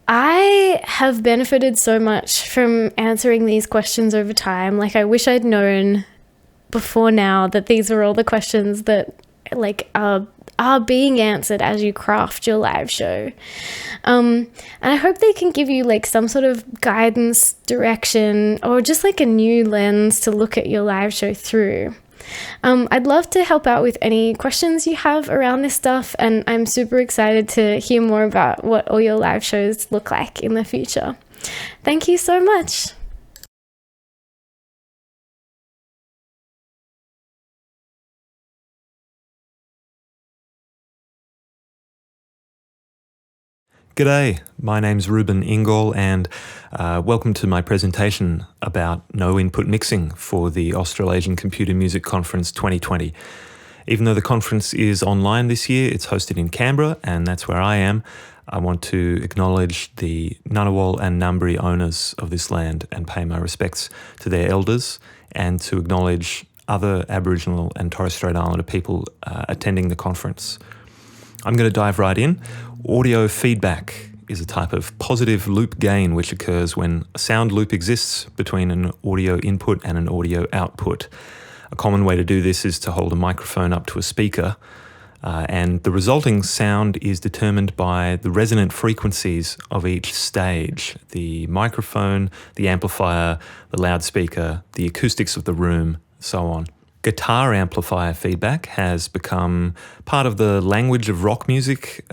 I have benefited so much from answering these questions over time. Like I wish I'd known before now that these were all the questions that like are are being answered as you craft your live show. And I hope they can give you like some sort of guidance, direction, or just like a new lens to look at your live show through. I'd love to help out with any questions you have around this stuff, and I'm super excited to hear more about what all your live shows look like in the future. Thank you so much. G'day, my name's Reuben Ingall, and welcome to my presentation about no input mixing for the Australasian Computer Music Conference 2020. Even though the conference is online this year, it's hosted in Canberra, and that's where I am. I want to acknowledge the Ngunnawal and Ngambri owners of this land and pay my respects to their elders, and to acknowledge other Aboriginal and Torres Strait Islander people attending the conference. I'm going to dive right in. Audio feedback is a type of positive loop gain which occurs when a sound loop exists between an audio input and an audio output. A common way to do this is to hold a microphone up to a speaker, and the resulting sound is determined by the resonant frequencies of each stage: the microphone, the amplifier, the loudspeaker, the acoustics of the room, so on. Guitar amplifier feedback has become part of the language of rock music,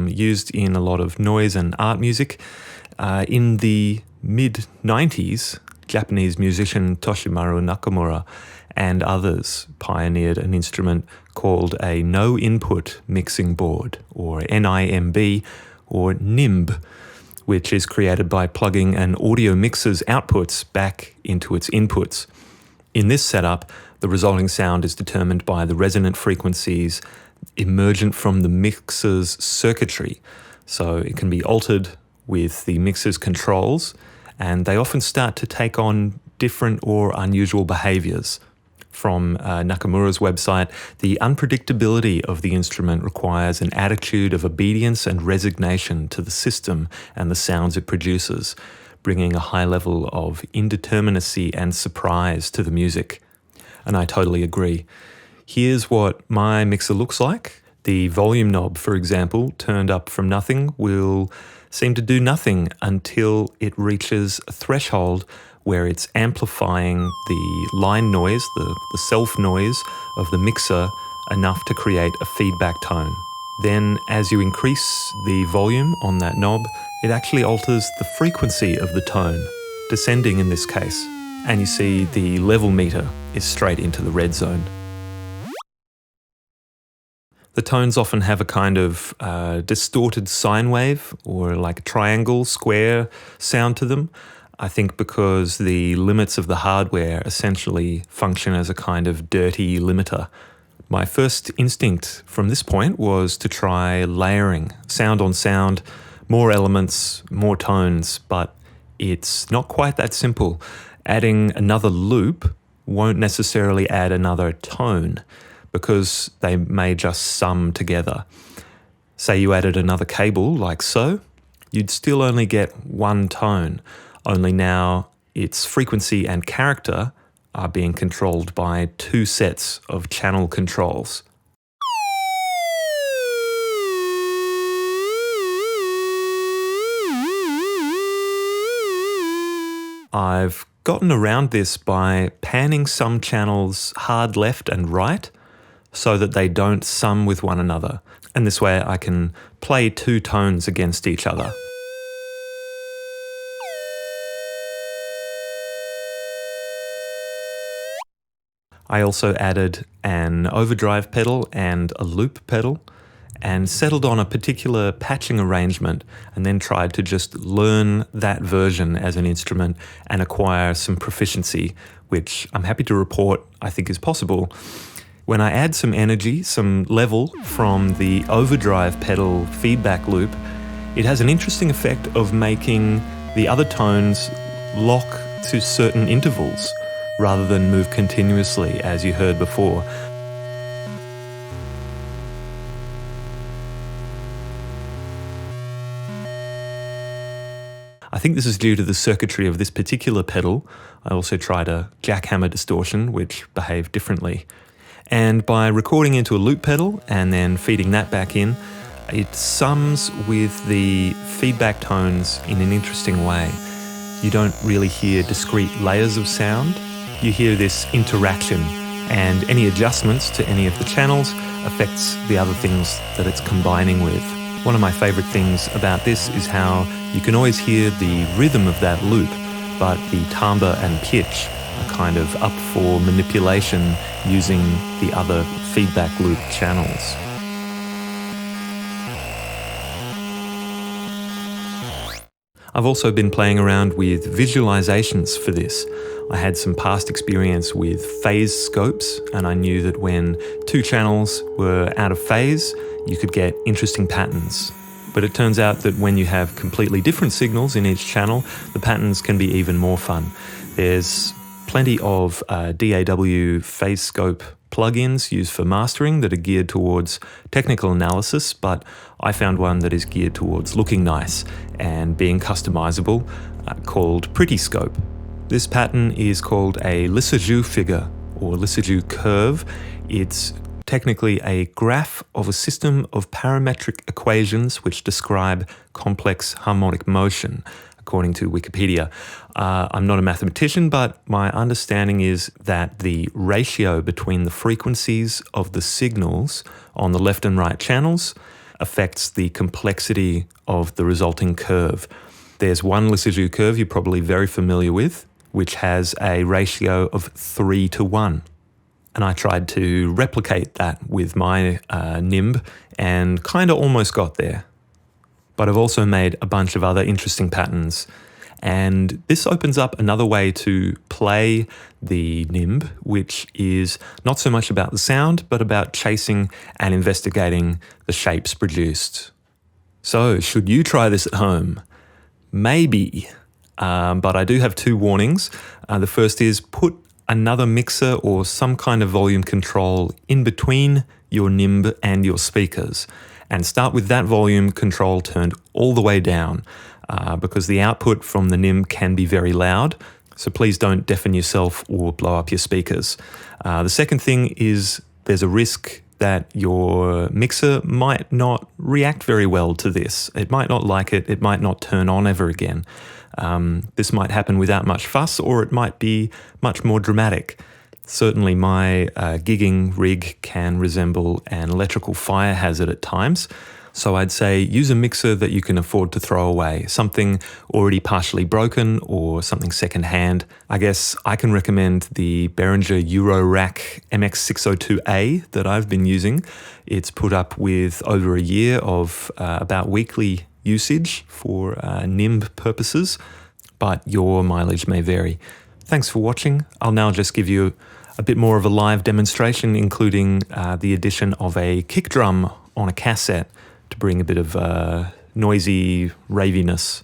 used in a lot of noise and art music. In the mid-90s, Japanese musician Toshimaru Nakamura and others pioneered an instrument called a no-input mixing board, or NIMB, or NIMB, which is created by plugging an audio mixer's outputs back into its inputs. In this setup, the resulting sound is determined by the resonant frequencies emergent from the mixer's circuitry. So it can be altered with the mixer's controls, and they often start to take on different or unusual behaviors. From Nakamura's website, the unpredictability of the instrument requires an attitude of obedience and resignation to the system and the sounds it produces, bringing a high level of indeterminacy and surprise to the music. And I totally agree. Here's what my mixer looks like. The volume knob, for example, turned up from nothing, will seem to do nothing until it reaches a threshold where it's amplifying the line noise, the self noise of the mixer enough to create a feedback tone. Then, as you increase the volume on that knob, it actually alters the frequency of the tone, descending in this case. And you see the level meter is straight into the red zone. The tones often have a kind of distorted sine wave, or like a triangle, square sound to them. I think because the limits of the hardware essentially function as a kind of dirty limiter. My first instinct from this point was to try layering, sound on sound, more elements, more tones, but it's not quite that simple. Adding another loop won't necessarily add another tone, because they may just sum together. Say you added another cable like so, you'd still only get one tone, only now its frequency and character are being controlled by two sets of channel controls. I've gotten around this by panning some channels hard left and right so that they don't sum with one another, and this way I can play two tones against each other. I also added an overdrive pedal and a loop pedal, and settled on a particular patching arrangement, and then tried to just learn that version as an instrument and acquire some proficiency, which I'm happy to report I think is possible. When I add some energy, some level from the overdrive pedal feedback loop, it has an interesting effect of making the other tones lock to certain intervals rather than move continuously as you heard before. I think this is due to the circuitry of this particular pedal. I also tried a jackhammer distortion, which behaved differently. And by recording into a loop pedal and then feeding that back in, it sums with the feedback tones in an interesting way. You don't really hear discrete layers of sound. You hear this interaction, and any adjustments to any of the channels affects the other things that it's combining with. One of my favorite things about this is how you can always hear the rhythm of that loop, but the timbre and pitch are kind of up for manipulation using the other feedback loop channels. I've also been playing around with visualizations for this. I had some past experience with phase scopes, and I knew that when two channels were out of phase, you could get interesting patterns. But it turns out that when you have completely different signals in each channel, the patterns can be even more fun. There's plenty of DAW phase scope plugins used for mastering that are geared towards technical analysis, but I found one that is geared towards looking nice and being customizable, called Pretty Scope. This pattern is called a Lissajous figure or Lissajous curve. It's technically a graph of a system of parametric equations which describe complex harmonic motion, according to Wikipedia. I'm not a mathematician, but my understanding is that the ratio between the frequencies of the signals on the left and right channels affects the complexity of the resulting curve. There's one Lissajous curve you're probably very familiar with, which has a ratio of 3:1. And I tried to replicate that with my NIMB and kind of almost got there. But I've also made a bunch of other interesting patterns. And this opens up another way to play the NIMB, which is not so much about the sound, but about chasing and investigating the shapes produced. So, should you try this at home? Maybe. But I do have two warnings. The first is put another mixer or some kind of volume control in between your NIMB and your speakers, and start with that volume control turned all the way down, because the output from the NIMB can be very loud, so please don't deafen yourself or blow up your speakers. The second thing is there's a risk that your mixer might not react very well to this. It might not like it, it might not turn on ever again. This might happen without much fuss, or it might be much more dramatic. Certainly my gigging rig can resemble an electrical fire hazard at times, so I'd say use a mixer that you can afford to throw away, something already partially broken or something second-hand. I guess I can recommend the Behringer Eurorack MX602A that I've been using. It's put up with over a year of about weekly usage for NIMB purposes, but your mileage may vary. Thanks for watching. I'll now just give you a bit more of a live demonstration, including the addition of a kick drum on a cassette to bring a bit of noisy raviness.